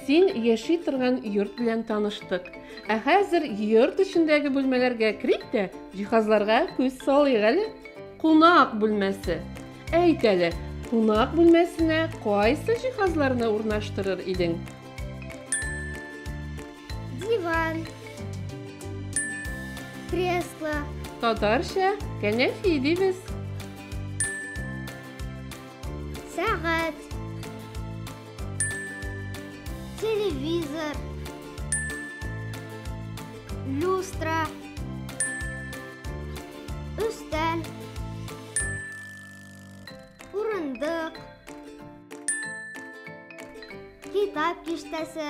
син яши торган йорт белән таныштык. Ә хәзер йорт эчендәге бүлмәләргә кирик тә, җиһазларга күз салыйк әле. Кунак бүлмәсе. Әйт әле, кунак бүлмәсенә кайсы җиһазларны урнаштырыр идең? Диван, кресло, Татарча кәнәфи дибез. сәгать, телевизор, люстра, өстәл, урындык, китап киштәсе,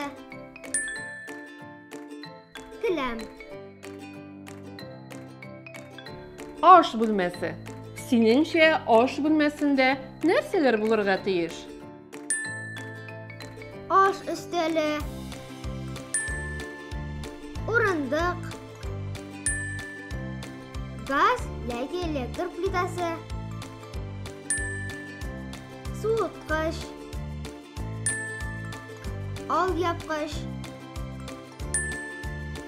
келәм. Аш бүлмәсе. Синеңчә, аш бүлмәсендә нәрсәләр булырга тиеш? Аш өстәле, урындык, газ яки электр плитасы, суыткыч, алъяпкыч,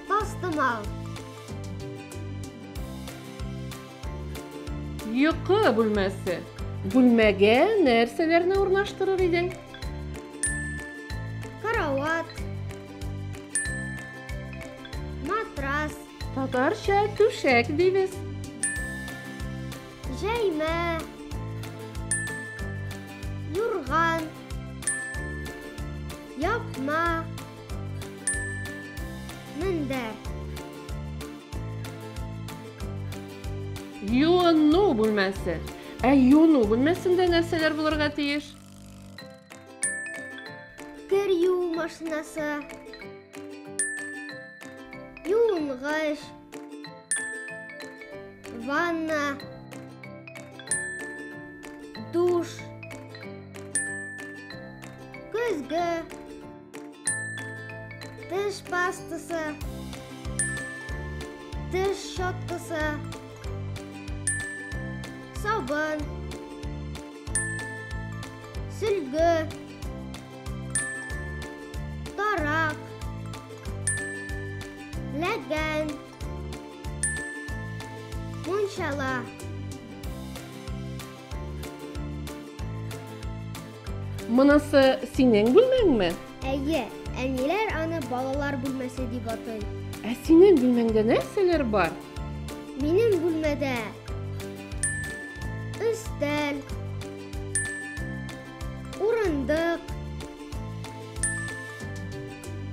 тастымал. Йокы бүлмәсе. Бүлмәгә нәрсәләрне урнаштырыр идең? Карават, матрас, Татарча түшәк дибез. җәймә, юрган, япма, мендәр. Юыну бүлмәсе. Ә юыну бүлмәсендә нәрсәләр булырга тиеш? Кер юу машинасы, юынгыч, ванна, душ, көзге, теш пастасы, теш щоткасы, сабын, сөлге, тарак, ләгән, мунчала. Монысы синең бүлмәңме? Әйе, әниләр аны балалар бүлмәсе дип атай. Ә синең бүлмәңдә нәрсәләр бар? Минем бүлмәдә өстәл, урындык,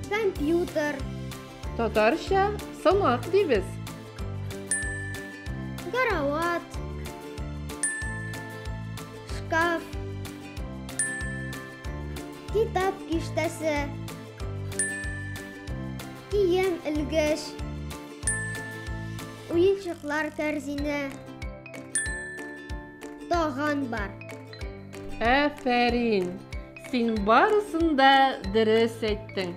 компьютер, Татарча санак дибез. карават, шкаф, китап киштәсе, кием элгеч, уенчыклар кәрзине, таган бар. Әфәрин. Син барысын да дөрес әйттең.